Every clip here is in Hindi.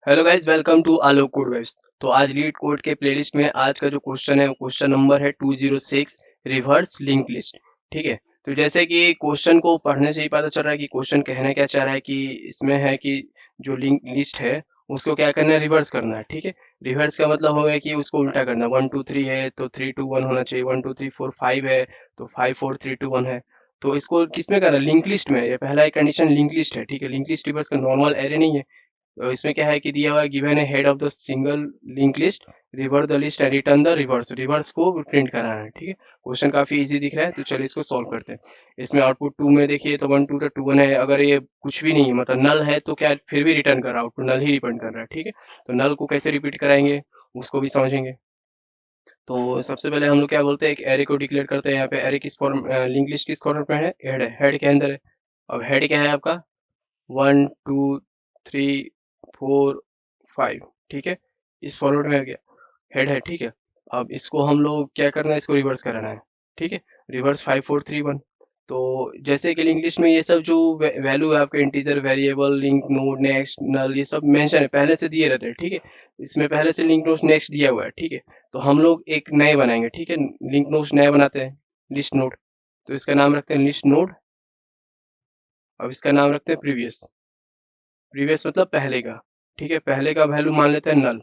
Hello guys, welcome to Alok code webs. तो आज लीड कोड के प्लेलिस्ट में आज का जो क्वेश्चन है वो क्वेश्चन नंबर है 206 रिवर्स लिंक लिस्ट। ठीक है। तो जैसे कि क्वेश्चन को पढ़ने से ही पता चल रहा है कि क्वेश्चन कहना क्या चाह रहा है कि इसमें है कि जो लिंक लिस्ट है उसको क्या करना है, रिवर्स करना है। ठीक है। रिवर्स का मतलब हो गया कि उसको उल्टा करना। 1 2 3 है तो 3 2 1 होना चाहिए। 1 2 3 4 5 है तो 5 4 3 2 1 है। तो इसको किस में करना है, लिंक लिस्ट में। ये पहला एक कंडीशन लिंक लिस्ट है। ठीक है। लिंक लिस्ट रिवर्स का नॉर्मल एरे नहीं है। तो इसमें क्या है कि दिया हुआ है, गिवन है head of the single link list, reverse the list and return the reverse. Reverse को प्रिंट कराना है। ठीक है। क्वेश्चन काफी इजी दिख रहा है, तो चलिए इसको सॉल्व करते हैं। इसमें आउटपुट 2 में देखिए तो 1 2 तो 2 1 है। अगर ये कुछ भी नहीं है मतलब नल है तो क्या फिर भी रिटर्न कर रहा है, आउटपुट नल ही रिटर्न कर रहा है। ठीक है। तो नल को कैसे रिपीट कराएंगे उसको भी समझेंगे। तो सबसे पहले हम लोग क्या बोलते हैं, एक एरे को डिक्लेयर करते हैं। यहाँ पे एरे किस फॉर्म, लिंक लिस्ट किस फॉर्मेट में है, हेड है, हेड के अंदर है। अब हेड क्या है आपका, 1 2 3 4 5। ठीक है। इस फॉरवर्ड में आ गया, हेड है। ठीक है। अब इसको हम लोग क्या करना है, इसको रिवर्स कराना है। ठीक है। रिवर्स 5 4 3 1। तो जैसे कि इंग्लिश में ये सब जो वैल्यू है आपके, integer, variable, link node, next, null, ये सब मेंशन है, पहले से दिए रहते हैं। ठीक है। इसमें पहले से लिंक नोड नेक्स्ट दिया हुआ है। ठीक है। तो हम लोग एक नए बनाएंगे। ठीक है। लिंक नोड नए बनाते हैं, लिस्ट नोड। तो इसका नाम रखते हैं लिस्ट नोड। अब इसका नाम रखते हैं प्रीवियस। प्रीवियस मतलब पहले का। ठीक है। पहले का वैल्यू मान लेते हैं नल,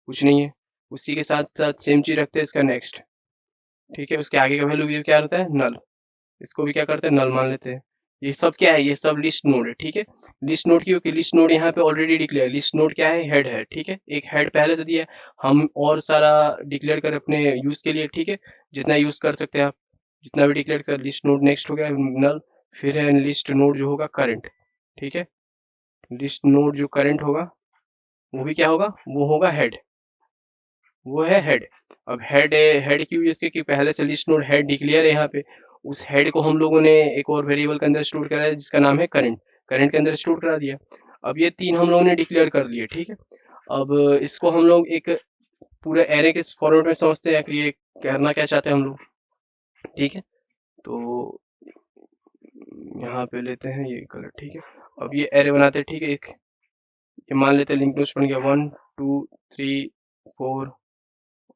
कुछ नहीं है। उसी के साथ साथ सेम चीज रखते हैं इसका नेक्स्ट। ठीक है। उसके आगे का वैल्यू भी क्या रहता है, नल। इसको भी क्या करते हैं, नल मान लेते हैं। ये सब क्या है, ये सब लिस्ट नोड है। ठीक है। लिस्ट नोड क्योंकि लिस्ट नोड यहाँ पे ऑलरेडी डिक्लेयर, लिस्ट नोड क्या है, हेड है। ठीक है। एक हेड पहले से दिया है, हम और सारा डिक्लेयर कर अपने यूज के लिए। ठीक है। जितना यूज कर सकते हैं आप, जितना भी डिक्लेयर कर। लिस्ट नोड नेक्स्ट हो गया नल। फिर है लिस्ट नोड जो होगा करंट। ठीक है। लिस्ट नोड जो करंट होगा वो भी क्या होगा, वो होगा हेड। वो है हेड। अब हेड है, हेड क्यों, इसके कि पहले से लिस्ट नोड हेड डिक्लेयर है यहाँ पे। उस हेड को हम लोगों ने एक और वेरिएबल के अंदर स्टोर करा है जिसका नाम है करंट। करंट के अंदर स्टोर करा दिया। अब ये तीन हम लोगों ने डिक्लेयर कर लिए। ठीक है। अब इसको हम लोग एक पूरे एरे के फॉर्मेट में समझते हैं कि ये करना क्या चाहते हैं हम लोग। ठीक है। तो यहाँ पे लेते हैं ये कलर। ठीक है। अब ये एरे बनाते हैं। ठीक है। एक ये मान लेते हैं लिंक नोड्स बन गया 1 2 3 4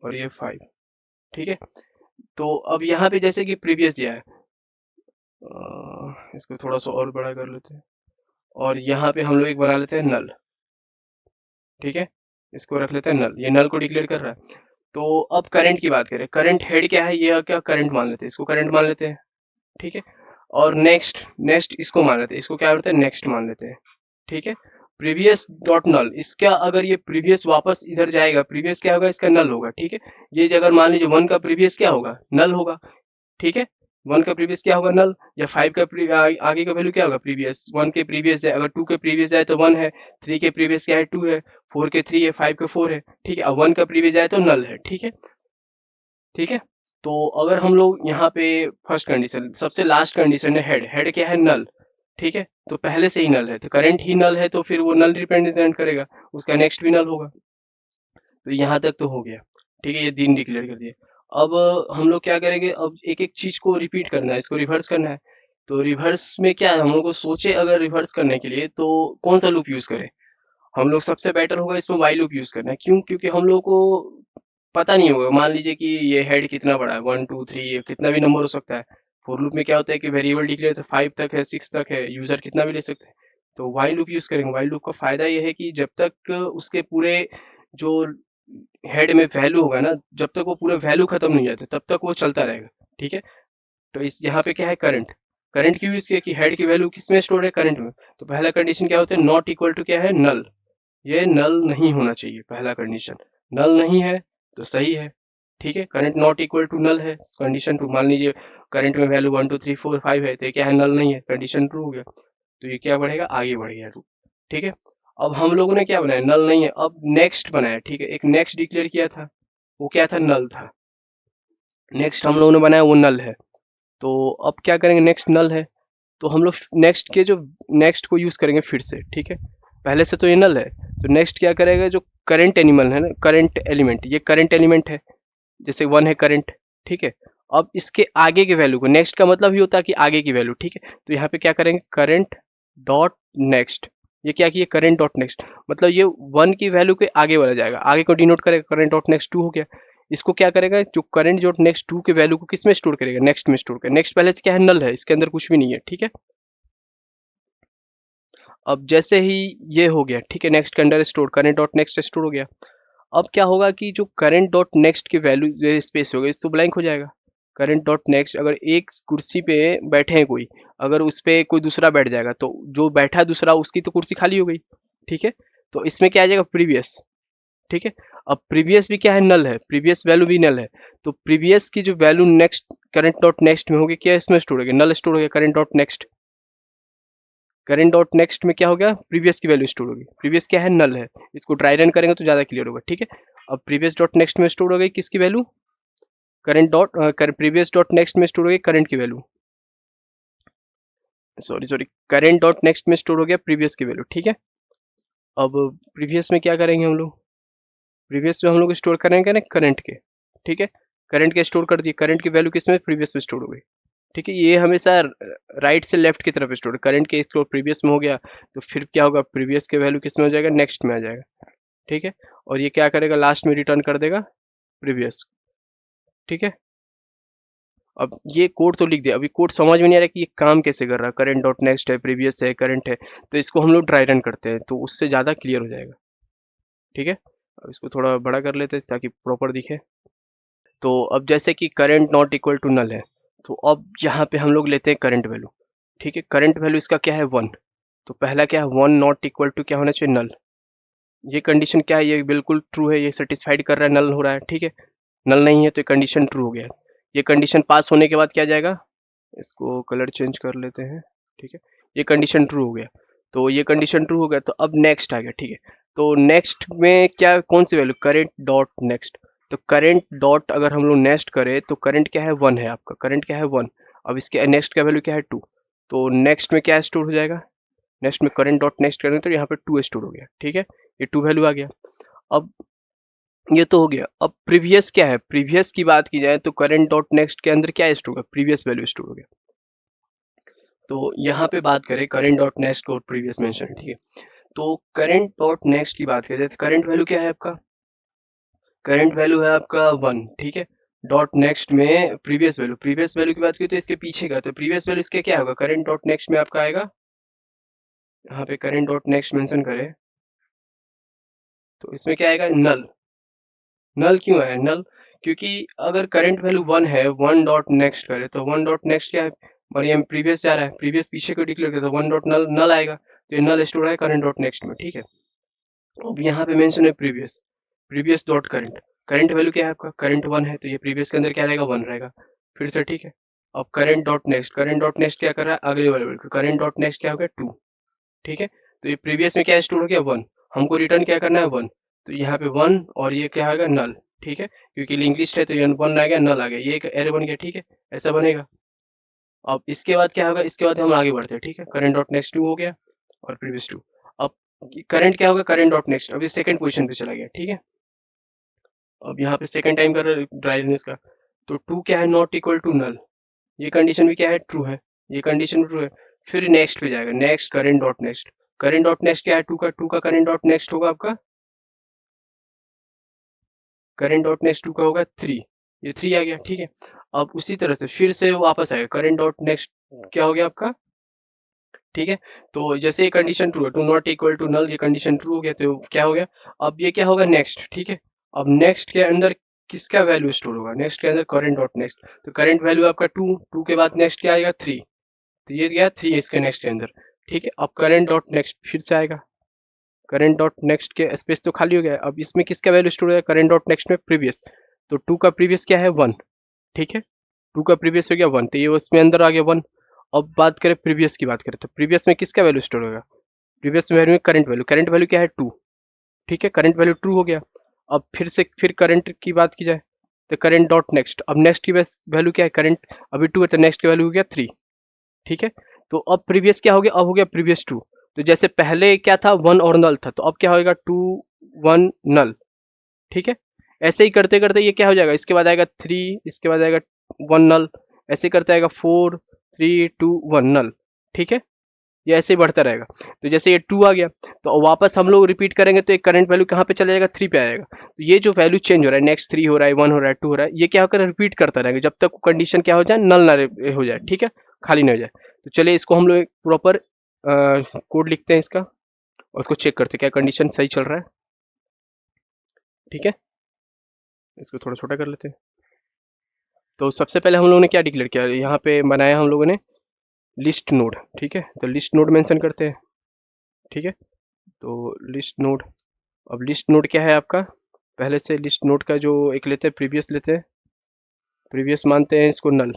और ये 5। ठीक है। तो अब यहाँ पे जैसे कि प्रीवियस दिया है, इसको थोड़ा सा और बड़ा कर लेते हैं। और यहाँ पे हम लोग एक बना लेते हैं नल। ठीक है। इसको रख लेते हैं नल, ये नल को डिक्लेयर कर रहा है। तो अब करंट की बात करें, करंट हेड क्या है, ये क्या करंट मान लेते हैं, इसको करंट मान लेते हैं। ठीक है। और नेक्स्ट, नेक्स्ट इसको मान लेते हैं, इसको क्या करते हैं, नेक्स्ट मान लेते हैं। ठीक है। प्रीवियस डॉट नल, इसका अगर ये प्रीवियस वापस इधर जाएगा, प्रीवियस क्या होगा, इसका नल होगा। ठीक है। ये अगर मान लीजिए 1 का प्रीवियस क्या होगा, नल होगा। ठीक है। 1 का प्रीवियस क्या होगा, नल। या 5 का आगे का वैल्यू क्या होगा, प्रीवियस। 1 के प्रीवियस जाए, अगर 2 के प्रीवियस जाए तो 1 है। 3 के प्रीवियस क्या है, 2 है। 4 के 3 है, 5 के 4 है। ठीक है। अब 1 का प्रीवियस जाए तो नल है। ठीक है। ठीक है। तो अगर हम लोग यहाँ पे फर्स्ट कंडीशन, सबसे लास्ट कंडीशन है हेड। हेड क्या है, नल। ठीक है। तो पहले से ही नल है, तो करंट ही नल है, तो फिर वो नल रिप्रेजेंट करेगा, उसका नेक्स्ट भी नल होगा। तो यहाँ तक तो हो गया। ठीक है। ये दिन डिक्लेयर कर दिए। अब हम लोग क्या करेंगे, अब एक एक चीज को रिपीट करना है, इसको रिवर्स करना है। तो रिवर्स में क्या है, हम लोग को सोचे अगर रिवर्स करने के लिए तो कौन सा लूप यूज करें। हम लोग सबसे बेटर होगा इसमें वाई लूप यूज करना है। क्यों, क्योंकि हम लोग को पता नहीं होगा। मान लीजिए कि ये हेड कितना बड़ा है, 1 2 3, कितना भी नंबर हो सकता है। फोर लूप में क्या होता है कि वेरिएबल डिक्लेयर 5 तक है, 6 तक है, यूजर कितना भी ले सकते हैं। तो वाई लूप यूज करेंगे। वाई लूप का फायदा ये है कि जब तक उसके पूरे जो हेड में वैल्यू होगा ना, जब तक वो पूरे वैल्यू खत्म नहीं जाते तब तक वो चलता रहेगा। ठीक है। तो इस यहाँ पे क्या है, करंट। करंट क्यों यूज किया कि हेड की वैल्यू किस में स्टोर है, करंट में। तो पहला कंडीशन क्या होता है, नॉट इक्वल टू क्या है, नल। ये नल नहीं होना चाहिए, पहला कंडीशन। नल नहीं है तो सही है। ठीक है। Current not equal to null है, कंडीशन टू। मान लीजिए करंट में वैल्यू 1 2 3 4 5 है, तो ये क्या है, नल नहीं है, कंडीशन ट्रू हो गया। तो ये क्या बढ़ेगा, आगे बढ़ गया टू। ठीक है। अब हम लोगों ने क्या बनाया, नल नहीं है, अब नेक्स्ट बनाया। ठीक है। एक नेक्स्ट डिक्लेयर किया था, वो क्या था, नल था। नेक्स्ट हम लोगों ने बनाया, वो नल है। तो अब क्या करेंगे, नेक्स्ट नल है तो हम लोग नेक्स्ट के जो नेक्स्ट को यूज करेंगे फिर से। ठीक है। पहले से तो ये नल है, तो नेक्स्ट क्या करेगा, जो करंट एनिमल है ना, करंट एलिमेंट, ये करंट एलिमेंट है। जैसे 1 है करंट। ठीक है। अब इसके आगे के वैल्यू को, नेक्स्ट का मतलब ही होता है कि आगे की वैल्यू। ठीक है। तो यहाँ पे क्या करेंगे, करंट डॉट नेक्स्ट। ये क्या किया, करंट डॉट नेक्स्ट, मतलब ये 1 की वैल्यू के आगे वाला जाएगा, आगे को डिनोट करेगा, करंट डॉट नेक्स्ट 2 हो गया। इसको क्या करेगा, जो करंट डॉट नेक्स्ट 2 के वैल्यू को किस में स्टोर करेगा, नेक्स्ट में स्टोर करेगा। नेक्स्ट पहले से क्या है, नल है, इसके अंदर कुछ भी नहीं है, ठीक है। अब जैसे ही ये हो गया, ठीक है, नेक्स्ट के अंदर store, current dot next store हो गया। अब क्या होगा कि जो करंट डॉट नेक्स्ट की वैल्यू स्पेस हो गई, इसको ब्लैंक हो जाएगा। करंट डॉट नेक्स्ट, अगर एक कुर्सी पे बैठे हैं कोई, अगर उस पे कोई दूसरा बैठ जाएगा तो जो बैठा है दूसरा, उसकी तो कुर्सी खाली हो गई, ठीक है। तो इसमें क्या आ जाएगा, प्रीवियस, ठीक है। अब प्रीवियस भी क्या है, नल है, प्रीवियस वैल्यू भी नल है। तो प्रीवियस की जो value next current dot next में होगी, क्या इसमें स्टोर हो गया, नल स्टोर हो गया, current dot next. Current dot next में क्या हो गया, प्रीवियस की वैल्यू स्टोर होगी, प्रीवियस क्या है, नल है। इसको ड्राई रन करेंगे तो ज्यादा क्लियर होगा, ठीक है। अब प्रीवियस डॉट नेक्स्ट में स्टोर हो गई किसकी value, current dot previous dot next में स्टोर हो गई करंट की value, sorry current dot next में स्टोर हो गया प्रीवियस की वैल्यू, ठीक है। अब प्रीवियस में क्या करेंगे हम लोग, प्रीवियस में हम लोग स्टोर करेंगे ना करंट के, ठीक है। करंट के स्टोर कर दिए, करंट की वैल्यू किस में, प्रीवियस में स्टोर हो गई, ठीक है। ये हमेशा राइट से लेफ्ट की तरफ स्टोर, करंट के स्टोर प्रीवियस में हो गया, तो फिर क्या होगा, प्रीवियस के वैल्यू किस में हो जाएगा, नेक्स्ट में आ जाएगा, ठीक है। और ये क्या करेगा, लास्ट में रिटर्न कर देगा प्रीवियस, ठीक है। अब ये कोड तो लिख दिया, अभी कोड समझ में नहीं आ रहा कि ये काम कैसे कर रहा है, करंट डॉट नेक्स्ट है, प्रीवियस है, करंट है, तो इसको हम लोग ड्राई रन करते हैं तो उससे ज़्यादा क्लियर हो जाएगा, ठीक है। अब इसको थोड़ा बड़ा कर लेते हैं ताकि प्रॉपर दिखे। तो अब जैसे कि current not equal to null है, तो अब यहाँ पे हम लोग लेते हैं करंट वैल्यू, ठीक है। करंट वैल्यू इसका क्या है, 1। तो पहला क्या है, 1 नॉट इक्वल टू क्या होना चाहिए, नल। ये कंडीशन क्या है, ये बिल्कुल ट्रू है, ये सेटिस्फाइड कर रहा है, नल हो रहा है, ठीक है। नल नहीं है तो कंडीशन ट्रू हो गया। ये कंडीशन पास होने के बाद क्या जाएगा, इसको कलर चेंज कर लेते हैं, ठीक है। ये कंडीशन ट्रू हो गया, तो ये कंडीशन ट्रू हो गया, तो अब नेक्स्ट आ गया, ठीक है। तो नेक्स्ट में क्या, कौन सी वैल्यू, करंट डॉट नेक्स्ट। तो करंट डॉट अगर हम लोग नेक्स्ट करें तो करंट क्या है, 1 है आपका, करंट क्या है 1। अब इसके नेक्स्ट का वैल्यू क्या है, 2। तो नेक्स्ट में क्या स्टोर हो जाएगा, नेक्स्ट में करंट डॉट नेक्स्ट करें तो यहाँ पे 2 स्टोर हो गया, ठीक है। ये 2 वैल्यू आ गया। अब ये तो हो गया। अब प्रीवियस क्या है, प्रीवियस की बात की जाए तो करंट डॉट नेक्स्ट के अंदर क्या स्टोर होगा, प्रीवियस वैल्यू स्टोर हो गया। तो यहाँ पे बात करें करंट डॉट नेक्स्ट और प्रीवियस मेंशन, ठीक है। तो करंट डॉट नेक्स्ट की बात करें तो करंट वैल्यू क्या है आपका, करंट वैल्यू है आपका 1, ठीक है। डॉट नेक्स्ट में प्रीवियस वैल्यू, प्रीवियस वैल्यू की बात करें तो इसके पीछे का, तो प्रीवियस वैल्यू इसके क्या होगा, करंट डॉट नेक्स्ट में आपका आएगा, यहाँ पे करंट डॉट नेक्स्ट मेंशन करें तो इसमें क्या आएगा, नल। नल क्यों है, नल क्योंकि अगर करंट वैल्यू 1 है, 1 डॉट नेक्स्ट करे तो 1 डॉट नेक्स्ट क्या है, और ये प्रीवियस जा रहा है, प्रीवियस पीछे को डिक्लेयर करता है, 1 डॉट नल नल आएगा, तो ये नल स्टोर है करंट डॉट नेक्स्ट में, ठीक है। अब यहाँ पे मेंशन है previous, previous dot current, current value क्या है आपका, करंट 1 है तो ये प्रीवियस के अंदर क्या रहेगा, 1 रहेगा, फिर से, ठीक है। अब current dot next, current dot next क्या कर रहा है, अगले वाले करंट डॉट नेक्स्ट क्या हो गया, 2, ठीक है। तो ये प्रीवियस में क्या स्टोर हो गया, 1, हमको रिटर्न क्या करना है, 1। तो यहाँ पे 1 और ये क्या आएगा, नल, ठीक है, क्योंकि लिंक लिस्ट है तो ये 1 आ गया, नल आ गया, ये एक एरर बन गया, ठीक है, ऐसा बनेगा। अब इसके बाद क्या होगा, इसके बाद हम आगे बढ़ते हैं, ठीक है। करंट डॉट नेक्स्ट 2 हो गया और प्रीवियस 2। अब करंट क्या होगा, करंट डॉट नेक्स्ट, अभी सेकंड पोजीशन पे चला गया, ठीक है। अब यहाँ पे सेकंड टाइम कर ड्राइनेस का, तो 2 क्या है, नॉट इक्वल टू नल, ये कंडीशन भी क्या है, ट्रू है, ये कंडीशन ट्रू है। फिर नेक्स्ट पे जाएगा, next current dot next, current dot next क्या है, 2 का करंट डॉट नेक्स्ट होगा आपका, करंट डॉट नेक्स्ट 2 का होगा 3, ये 3 आ गया, ठीक है। अब उसी तरह से फिर से वापस आएगा, करंट डॉट नेक्स्ट क्या हो गया आपका, ठीक है। तो जैसे ये कंडीशन ट्रू है, two not equal to null, ये कंडीशन ट्रू हो गया, तो क्या हो गया, अब ये क्या होगा, नेक्स्ट, ठीक है। अब नेक्स्ट के अंदर किसका वैल्यू स्टोर होगा, नेक्स्ट के अंदर करंट डॉट नेक्स्ट, तो करंट वैल्यू आपका 2, 2 के बाद नेक्स्ट क्या आएगा, 3, तो ये गया 3 इसके नेक्स्ट के अंदर, ठीक है। अब करंट डॉट नेक्स्ट फिर से आएगा, करंट डॉट नेक्स्ट के स्पेस तो खाली हो गया, अब इसमें किसका वैल्यू स्टोर है, करंट डॉट नेक्स्ट में प्रीवियस, तो 2 का प्रीवियस क्या है, 1, ठीक है। 2 का प्रीवियस हो गया 1, तो ये उसमें अंदर आ गया 1। अब बात करें प्रीवियस की, बात करें तो प्रीवियस में किसका वैल्यू स्टोर होगा, प्रीवियस वैल्यू में करंट वैल्यू क्या है, 2, ठीक है, करंट वैल्यू ट्रू हो गया। अब फिर से फिर करंट की बात की जाए तो करंट डॉट नेक्स्ट, अब नेक्स्ट की वैल्यू क्या है, करंट अभी 2 है तो नेक्स्ट की वैल्यू हो गया 3, ठीक है। तो अब प्रीवियस क्या हो गया, अब हो गया प्रीवियस 2, तो जैसे पहले क्या था, 1 और नल था, तो अब क्या होगा, 2 1 नल, ठीक है। ऐसे ही करते करते ये क्या हो जाएगा, इसके बाद आएगा 3, इसके बाद आएगा 1 नल, ऐसे करते आएगा 4 3 2 1 नल, ठीक है। ये ऐसे ही बढ़ता रहेगा। तो जैसे ये 2 आ गया तो वापस हम लोग रिपीट करेंगे तो एक करंट वैल्यू कहाँ पे चला जाएगा, 3 पे आएगा। तो ये जो वैल्यू चेंज हो रहा है, नेक्स्ट 3 हो रहा है, 1 हो रहा है, 2 हो रहा है, ये क्या होकर रिपीट करता रहेगा जब तक कंडीशन क्या हो जाए, नल ना हो जाए, ठीक है, खाली नहीं हो जाए। तो चलिए इसको हम लोग एक प्रॉपर कोड लिखते हैं इसका और उसको चेक करते हैं क्या कंडीशन सही चल रहा है। ठीक है, इसको थोड़ा छोटा कर लेते हैं। तो सबसे पहले हम लोगों ने क्या डिक्लेयर किया, यहाँ पे बनाया हम लोगों ने लिस्ट नोड। ठीक है, तो लिस्ट नोड मेंशन करते हैं। ठीक है, तो लिस्ट नोड, अब लिस्ट नोड क्या है आपका, पहले से लिस्ट नोड का जो एक लेते हैं, प्रीवियस लेते हैं, प्रीवियस मानते हैं इसको नल।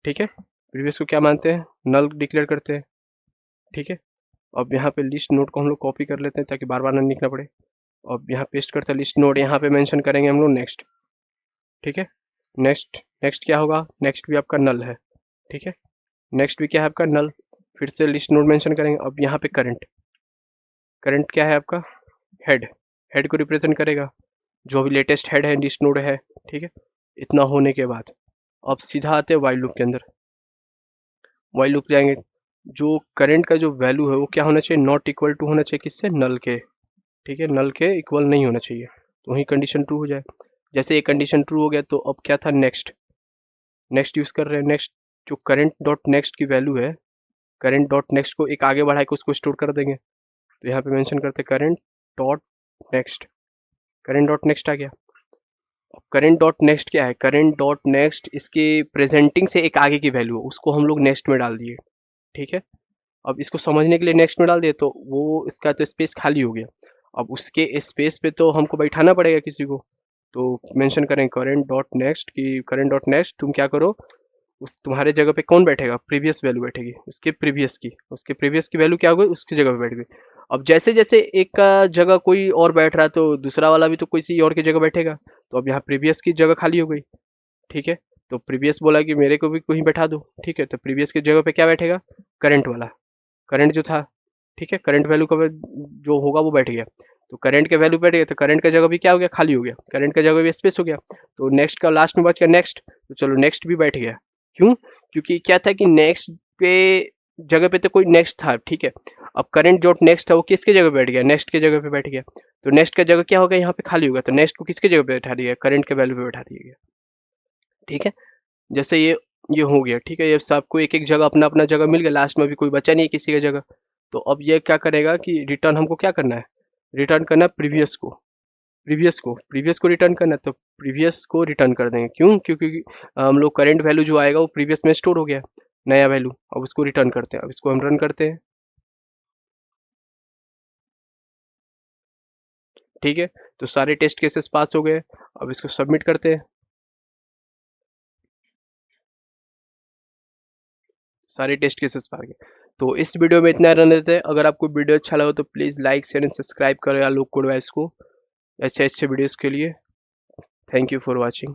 ठीक है, प्रीवियस को क्या मानते हैं, नल डिक्लेयर करते हैं। ठीक है, अब यहाँ पे लिस्ट नोड को हम लोग कॉपी कर लेते हैं ताकि बार बार ना लिखना पड़े। अब यहाँ पेस्ट करते हैं लिस्ट नोड, यहाँ पे मेंशन करेंगे हम लोग नेक्स्ट। ठीक है, नेक्स्ट, नेक्स्ट क्या होगा, नेक्स्ट भी आपका नल है। ठीक है, नेक्स्ट भी क्या है आपका नल, फिर से लिस्ट नोड मेंशन करेंगे। अब यहाँ पे करंट, करंट क्या है आपका, हेड, हेड को रिप्रेजेंट करेगा, जो भी लेटेस्ट हेड है लिस्ट नोड है। ठीक है, इतना होने के बाद अब सीधा आते हैं वाइल लूप के अंदर। वाइल लूप जाएंगे, जो करंट का जो वैल्यू है वो क्या होना चाहिए, नॉट इक्वल टू होना चाहिए किससे, नल के। ठीक है, नल के इक्वल नहीं होना चाहिए, तो वही कंडीशन ट्रू हो जाए। जैसे ये कंडीशन ट्रू हो गया तो अब क्या था, नेक्स्ट, नेक्स्ट यूज कर रहे हैं। नेक्स्ट जो करंट डॉट नेक्स्ट की वैल्यू है, करंट डॉट नेक्स्ट को एक आगे बढ़ा के उसको स्टोर कर देंगे। तो यहाँ पे मेंशन करते हैं current dot next, current dot next आ गया। अब करंट डॉट नेक्स्ट क्या है, करंट डॉट नेक्स्ट इसके प्रेजेंटिंग से एक आगे की वैल्यू है, उसको हम लोग नेक्स्ट में डाल दिए। ठीक है, अब इसको समझने के लिए नेक्स्ट में डाल दिए तो वो इसका तो स्पेस खाली हो गया। अब उसके स्पेस पे तो हमको बैठाना पड़ेगा किसी को, तो मेंशन करें करंट डॉट नेक्स्ट की, करंट डॉट नेक्स्ट तुम क्या करो, उस तुम्हारे जगह पे कौन बैठेगा, प्रीवियस वैल्यू बैठेगी उसके प्रीवियस की, उसके प्रीवियस की वैल्यू क्या हो गई, उसकी जगह पे बैठ गई। अब जैसे जैसे एक का जगह कोई और बैठ रहा है तो दूसरा वाला भी तो किसी और की जगह बैठेगा। तो अब यहाँ प्रीवियस की जगह खाली हो गई। ठीक है, तो प्रीवियस बोला कि मेरे को भी कहीं बैठा दो। ठीक है, तो प्रीवियस की जगह पे क्या बैठेगा, करंट वाला, करंट जो था। ठीक है, करंट वैल्यू का जो होगा वो बैठ गया। तो करंट के वैल्यू बैठ गया तो करंट का जगह भी क्या हो गया, खाली हो गया, करंट का जगह भी स्पेस हो गया। तो नेक्स्ट का लास्ट में बच गया नेक्स्ट, तो चलो नेक्स्ट भी बैठ गया। क्यों, क्योंकि क्या था कि नेक्स्ट पे जगह पे तो कोई नेक्स्ट था। ठीक है, अब करंट जो नेक्स्ट था वो किसके जगह बैठ गया, नेक्स्ट के जगह पे बैठ गया। तो नेक्स्ट का जगह क्या होगा, यहाँ पे खाली होगा, तो नेक्स्ट को किसके जगह पे बैठा दिया, करंट के वैल्यू पे बैठा दिया गया। ठीक है, जैसे ये हो गया। ठीक है, ये सबको एक एक जगह अपना अपना जगह मिल गया, लास्ट में भी कोई बचा नहीं है किसी का जगह। तो अब ये क्या करेगा कि रिटर्न हमको क्या करना है, रिटर्न करना है प्रीवियस को, प्रीवियस को रिटर्न करना है। तो प्रीवियस को रिटर्न कर देंगे, क्यों, क्योंकि हम लोग करंट वैल्यू जो आएगा वो प्रीवियस में स्टोर हो गया, नया वैल्यू। अब उसको रिटर्न करते हैं, अब इसको हम रन करते हैं। ठीक है, तो सारे टेस्ट केसेस पास हो गए। अब इसको सबमिट करते हैं, सारे टेस्ट केसेस पार गए। तो इस वीडियो में इतना रहने देते हैं। अगर आपको वीडियो अच्छा लगा तो please like share and subscribe करें आलोक कोडवाइस को ऐसे अच्छे वीडियोस के लिए। Thank you for watching.